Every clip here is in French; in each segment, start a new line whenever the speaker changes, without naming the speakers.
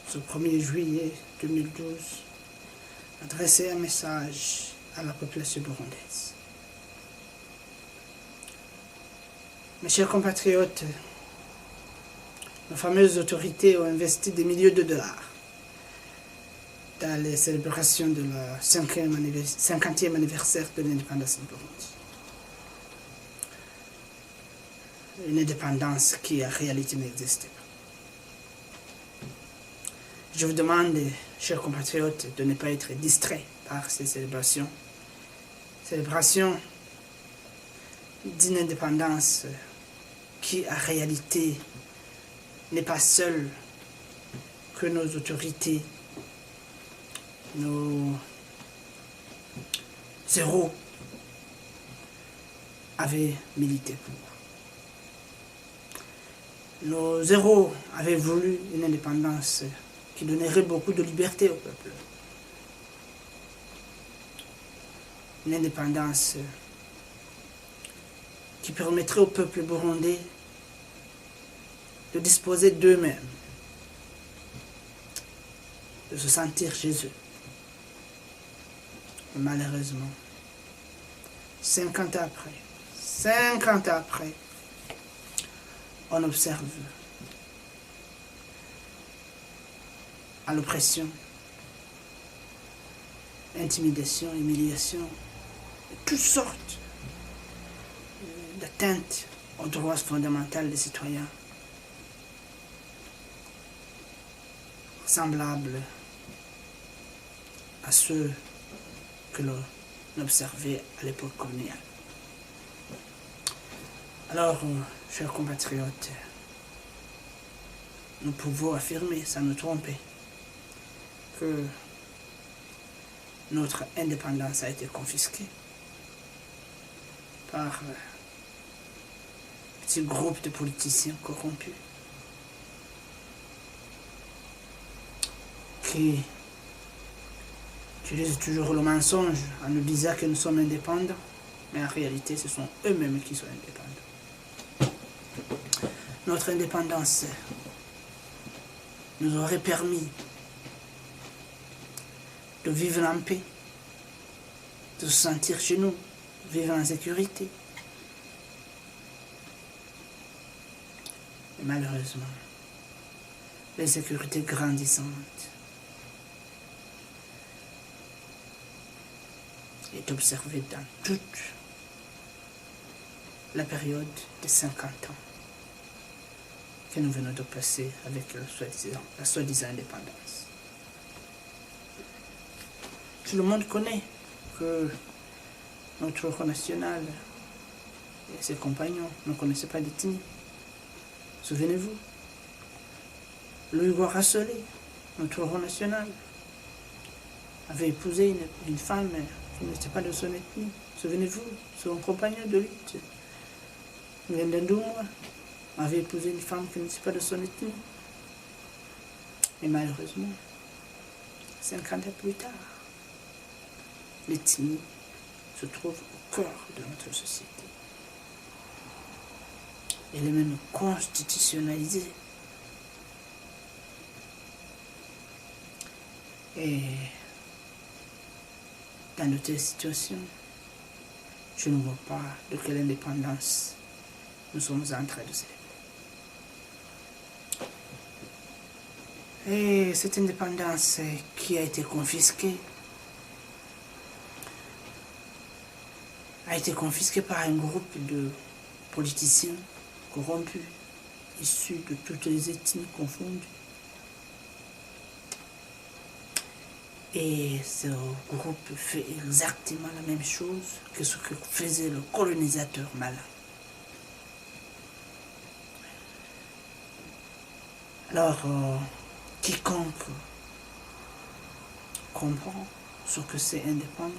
ce 1er juillet 2012, adresser un message à la population burundaise. Mes chers compatriotes, nos fameuses autorités ont investi des milliers de dollars dans les célébrations de la 50e anniversaire de l'indépendance du Burundi. Une indépendance qui en réalité n'existait pas. Je vous demande, chers compatriotes, de ne pas être distraits par ces célébrations. Célébrations d'une indépendance qui en réalité n'est pas seule que nos autorités, nos héros avaient milité pour. Nos héros avaient voulu une indépendance qui donnerait beaucoup de liberté au peuple. Une indépendance qui permettrait au peuple burundais de disposer d'eux-mêmes, de se sentir chez eux. Et malheureusement, 50 ans après, on observe à l'oppression, intimidation, humiliation, toutes sortes d'atteintes aux droits fondamentaux des citoyens, semblables à ceux que l'on observait à l'époque coloniale. Alors, chers compatriotes, nous pouvons affirmer, sans nous tromper, que notre indépendance a été confisquée par un petit groupe de politiciens corrompus qui utilisent toujours le mensonge en nous disant que nous sommes indépendants, mais en réalité ce sont eux-mêmes qui sont indépendants. Notre indépendance nous aurait permis de vivre en paix, de se sentir chez nous, vivre en sécurité. Et malheureusement, l'insécurité grandissante est observée dans toute la période de 50 ans que nous venons de passer avec la soi-disant indépendance. Tout le monde connaît que notre héros national et ses compagnons ne connaissaient pas d'ethnie. Souvenez-vous, Louis Rassolé, notre héros national, avait épousé une femme qui n'était pas de son ethnie. Souvenez-vous, son compagnon de lutte, Ngendendoumwa, avait épousé une femme qui n'était pas de son ethnie. Et malheureusement, 50 ans plus tard, l'ethnie se trouve au cœur de notre société. Elle est même constitutionnalisée. Et dans de telles situations, je ne vois pas de quelle indépendance nous sommes en train de célébrer. Et cette indépendance qui a été confisquée par un groupe de politiciens corrompus, issus de toutes les ethnies confondues. Et ce groupe fait exactement la même chose que ce que faisait le colonisateur malin. Alors, quiconque comprend ce que c'est indépendance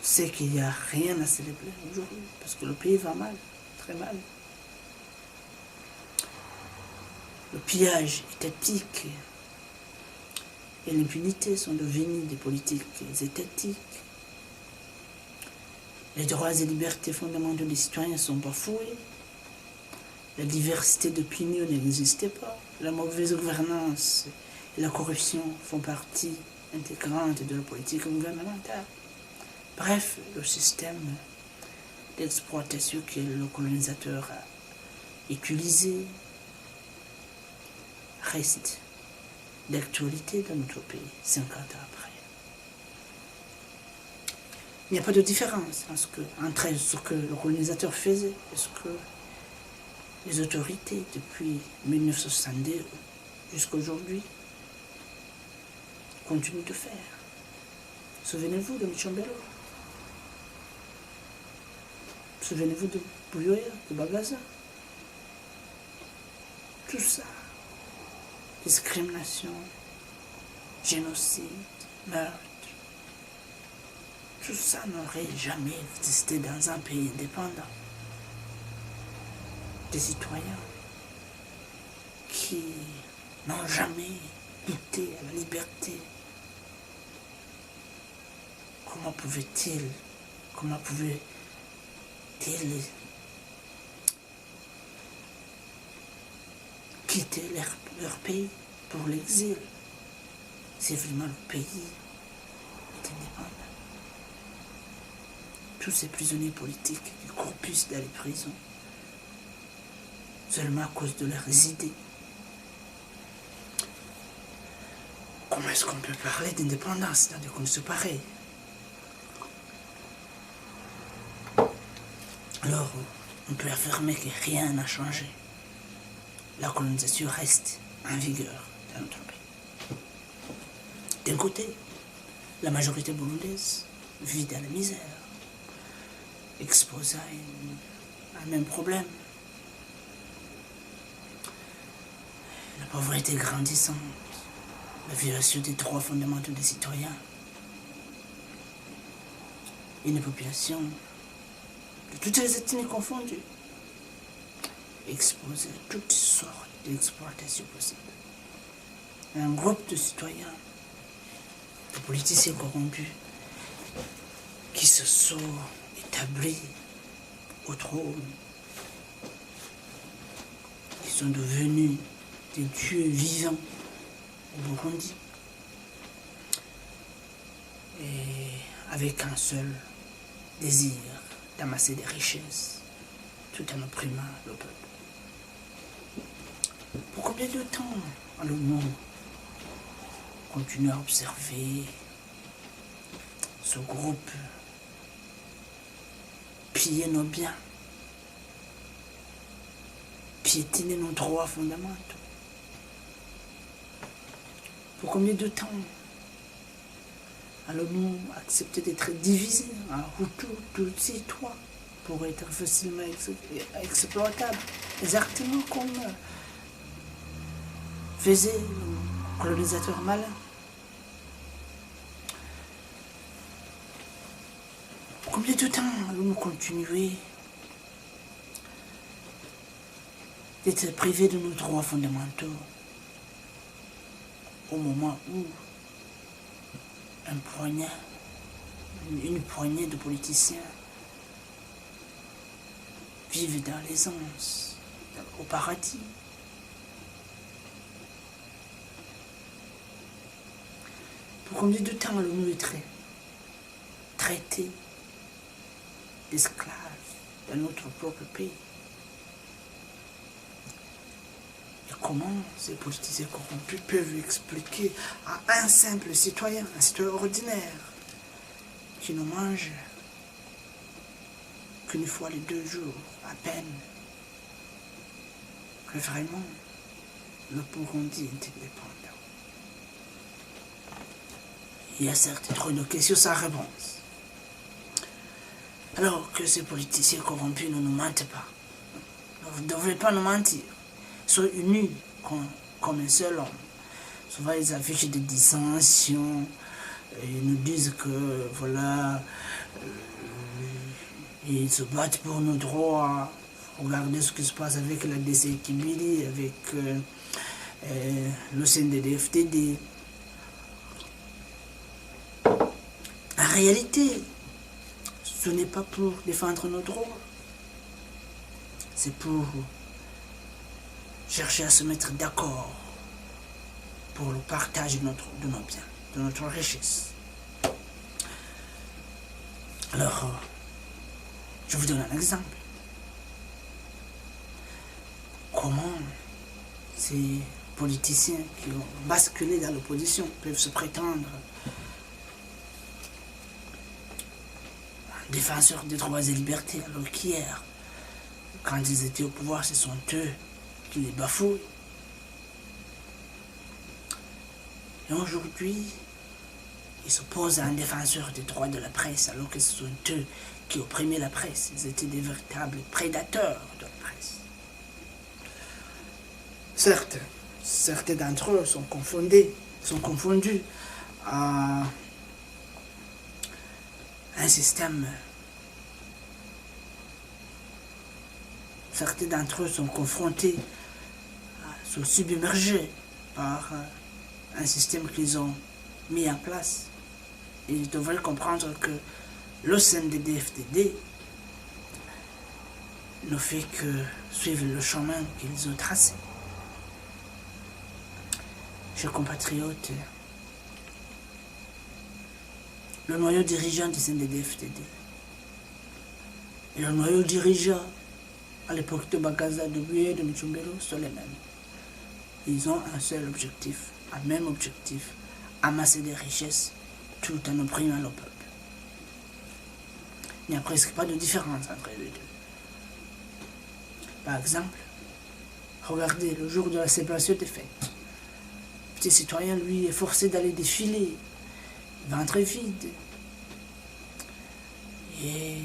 sait qu'il n'y a rien à célébrer aujourd'hui, parce que le pays va mal, très mal. Le pillage étatique et l'impunité sont devenus des politiques étatiques. Les droits et libertés fondamentaux des citoyens sont bafoués. la diversité d'opinion n'existait pas. La mauvaise gouvernance et la corruption font partie intégrante de la politique gouvernementale. Bref, le système d'exploitation que le colonisateur a utilisé reste d'actualité dans notre pays 50 ans après. Il n'y a pas de différence entre ce que le colonisateur faisait et ce que les autorités depuis 1962 jusqu'à aujourd'hui continuent de faire. Souvenez-vous de Michombero. Souvenez-vous de Buyoya, de Bagaza. Tout ça, discrimination, génocide, meurtre, tout ça n'aurait jamais existé dans un pays indépendant. Des citoyens qui n'ont jamais goûté à la liberté. Comment pouvaient-ils quitter leur pays pour l'exil si vraiment le pays est indépendant? Tous ces prisonniers politiques qui croupissent dans les prisons seulement à cause de leurs idées. Comment est-ce qu'on peut parler d'indépendance dans des conditions pareilles? Alors, on peut affirmer que rien n'a changé. La colonisation reste en vigueur dans notre pays. D'un côté, la majorité burundaise vit dans la misère, exposée à un même problème. La pauvreté grandissante, la violation des droits fondamentaux des citoyens, une population de toutes les ethnies confondues, exposée à toutes sortes d'exploitations possibles. Un groupe de citoyens, de politiciens corrompus, qui se sont établis au trône, qui sont devenus des dieux vivants au Burundi, et avec un seul désir d'amasser des richesses tout en opprimant le peuple. Pour combien de temps allons-nous continuer à observer ce groupe piller nos biens, piétiner nos droits fondamentaux? Pour combien de temps allons-nous accepter d'être divisés en Hutu, Tutsi, toi, pour être facilement exploitables, exactement comme faisait le colonisateur malin? Pour combien de temps allons-nous continuer d'être privés de nos droits fondamentaux au moment où une poignée de politiciens vivent dans l'aisance, au paradis? Pour combien de temps allons-nous être traités d'esclaves dans notre propre pays? Et comment ces politiciens corrompus peuvent expliquer à un simple citoyen, un citoyen ordinaire, qui ne mange qu'une fois les 2 jours, à peine, que vraiment le Burundi est indépendant? Il y a certes trop de questions sans réponse. Alors que ces politiciens corrompus ne nous mentent pas. Vous ne devrez pas nous mentir. Ils sont unis comme un seul homme. Souvent ils affichent des dissensions. Ils nous disent que voilà, ils se battent pour nos droits. Regardez ce qui se passe avec la DC Kibili, avec le CNDD-FDD. En réalité, ce n'est pas pour défendre nos droits, c'est pour chercher à se mettre d'accord pour le partage de nos biens, de notre richesse. Alors, je vous donne un exemple. Comment ces politiciens qui ont basculé dans l'opposition peuvent se prétendre défenseurs des droits et libertés, alors qu'hier, quand ils étaient au pouvoir, ce sont eux qui les bafouent. Et aujourd'hui, ils s'opposent à un défenseur des droits de la presse, alors que ce sont eux qui opprimaient la presse. Ils étaient des véritables prédateurs de la presse. Certes, certains d'entre eux sont confondus à un système. Certains d'entre eux sont confrontés, sont submergés par un système qu'ils ont mis en place. Et ils devraient comprendre que le CNDD-FDD ne fait que suivre le chemin qu'ils ont tracé. Chers compatriotes, le noyau dirigeant du CNDD-FDD et le noyau dirigeant à l'époque de Bagaza, de Bué, de Michumbelo sont les mêmes. Ils ont un seul objectif, un même objectif, amasser des richesses tout en opprimant le peuple. Il n'y a presque pas de différence entre les deux. Par exemple, regardez, le jour de la célébration des fêtes, le petit citoyen, lui, est forcé d'aller défiler, ventre vide. Et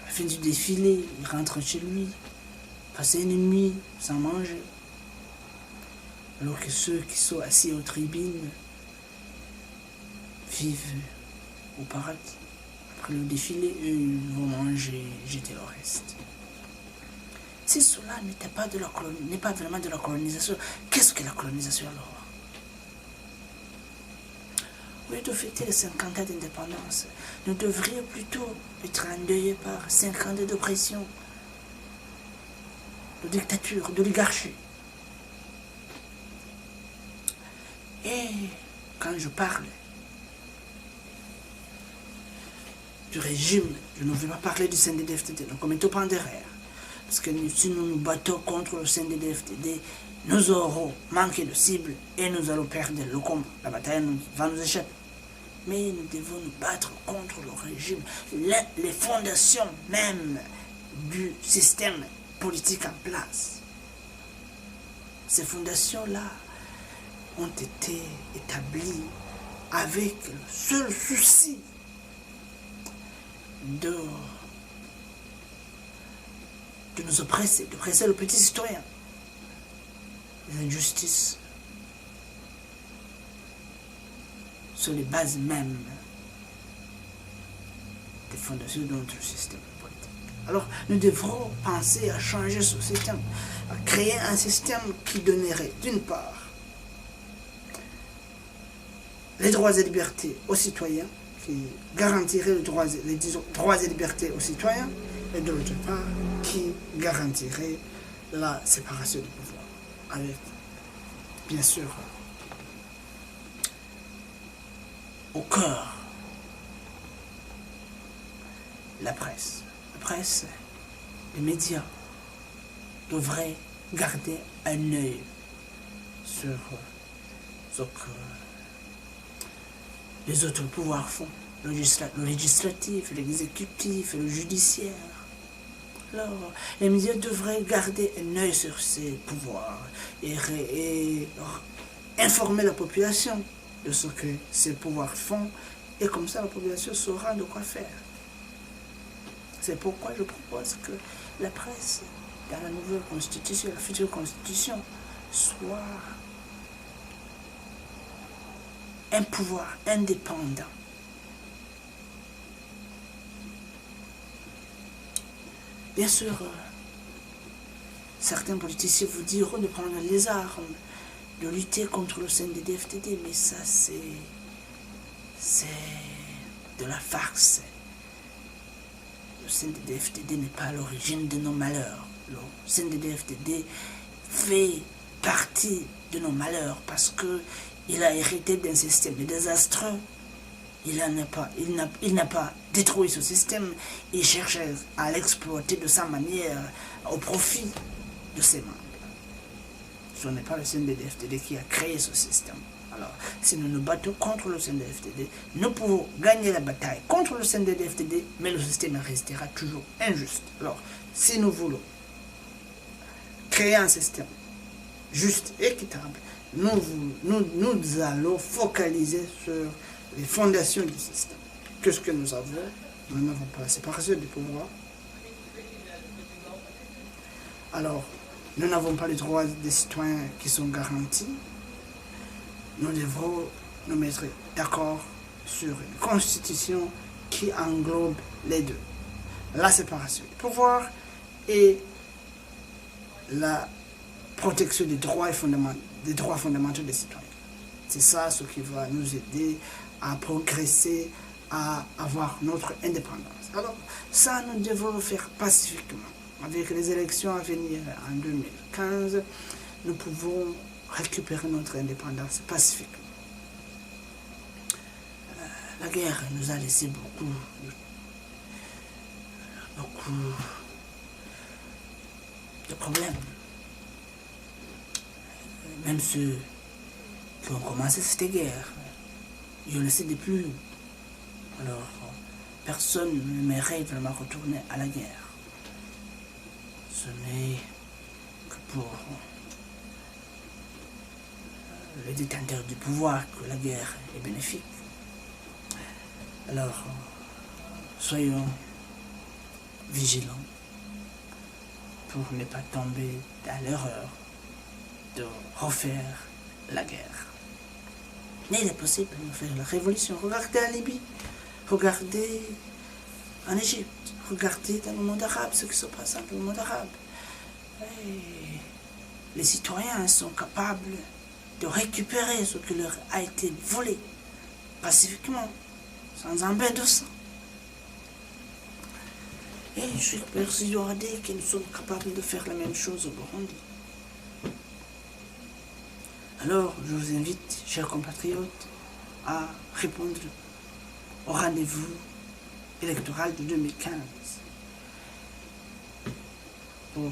à la fin du défilé, il rentre chez lui, passer une nuit sans manger. Alors que ceux qui sont assis aux tribunes vivent au paradis. Après le défilé, eux, ils vont manger, jeter le reste. Si cela n'est pas vraiment de la colonisation, qu'est-ce que la colonisation alors? Au lieu de fêter les 50 ans d'indépendance, nous devrions plutôt être endeuillés par 5 ans d'oppression, de dictature, d'oligarchie. Et quand je parle du régime, je ne veux pas parler du CNDD-FDD, nous commettons pas d'erreur. Parce que si nous nous battons contre le CNDD-FDD, nous aurons manqué de cible et nous allons perdre le combat. La bataille va nous échapper. Mais nous devons nous battre contre le régime, les fondations même du système politique en place. Ces fondations-là ont été établies avec le seul souci de nous oppresser, d'oppresser le petit citoyen. Les injustices sont les bases mêmes des fondations de notre système politique. Alors, nous devrons penser à changer ce système, à créer un système qui donnerait, d'une part, les droits et libertés aux citoyens, qui garantirait les droits et libertés aux citoyens, et d'autre part, qui garantirait la séparation du pouvoir, avec, bien sûr, au cœur, la presse. La presse, les médias devraient garder un œil sur ce que les autres pouvoirs font, le législatif, l'exécutif, le judiciaire. Alors, les médias devraient garder un œil sur ces pouvoirs et informer la population de ce que ces pouvoirs font, et comme ça la population saura de quoi faire. C'est pourquoi je propose que la presse, dans la nouvelle constitution, la future constitution, soit un pouvoir indépendant. Bien sûr, certains politiciens vous diront de prendre les armes, de lutter contre le CNDD-FDD, mais ça c'est de la farce. Le CNDD-FDD n'est pas à l'origine de nos malheurs. Le CNDD-FDD fait partie de nos malheurs parce qu'il a hérité d'un système désastreux. Il n'a pas détruit ce système, il cherche à l'exploiter de sa manière au profit de ses membres. Ce n'est pas le CNDD-FDD qui a créé ce système. Alors, si nous nous battons contre le CNDD-FDD, nous pouvons gagner la bataille contre le CNDD-FDD, mais le système restera toujours injuste. Alors, si nous voulons créer un système juste, équitable, nous allons focaliser sur les fondations du système. Qu'est-ce que nous avons? Nous n'avons pas la séparation du pouvoir. Alors, nous n'avons pas les droits des citoyens qui sont garantis. Nous devrons nous mettre d'accord sur une constitution qui englobe les deux. La séparation du pouvoir et la protection des droits fondamentaux des citoyens. C'est ça ce qui va nous aider à progresser, à avoir notre indépendance. Alors, ça, nous devons le faire pacifiquement. Avec les élections à venir en 2015, nous pouvons récupérer notre indépendance pacifiquement. La guerre nous a laissé beaucoup de problèmes. Même ceux qui ont commencé cette guerre, ils ne le savent plus. Alors, personne ne mérite vraiment retourner à la guerre. Ce n'est que pour les détenteurs du pouvoir que la guerre est bénéfique. Alors, soyons vigilants pour ne pas tomber dans l'erreur de refaire la guerre. Mais il est possible de faire la révolution. Regardez la Libye, regardez en Égypte, regardez dans le monde arabe ce qui se passe dans le monde arabe. Et les citoyens sont capables de récupérer ce qui leur a été volé pacifiquement, sans un bain de sang. Et je suis persuadé que nous sommes capables de faire la même chose au Burundi. Alors, je vous invite, chers compatriotes, à répondre au rendez-vous électoral de 2015 pour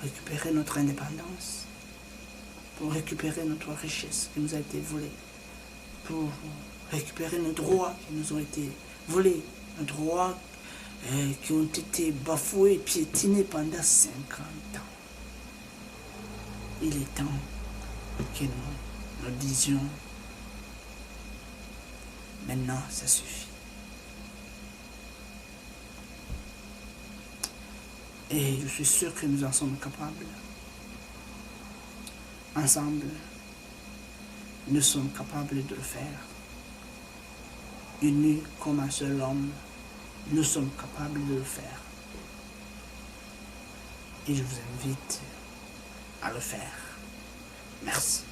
récupérer notre indépendance, pour récupérer notre richesse qui nous a été volée, pour récupérer nos droits qui nous ont été volés, nos droits qui ont été bafoués et piétinés pendant 50 ans. Il est temps que nous disions, maintenant ça suffit. Et je suis sûr que nous en sommes capables. Ensemble, nous sommes capables de le faire. Unis comme un seul homme, nous sommes capables de le faire. Et je vous invite à le faire. Merci.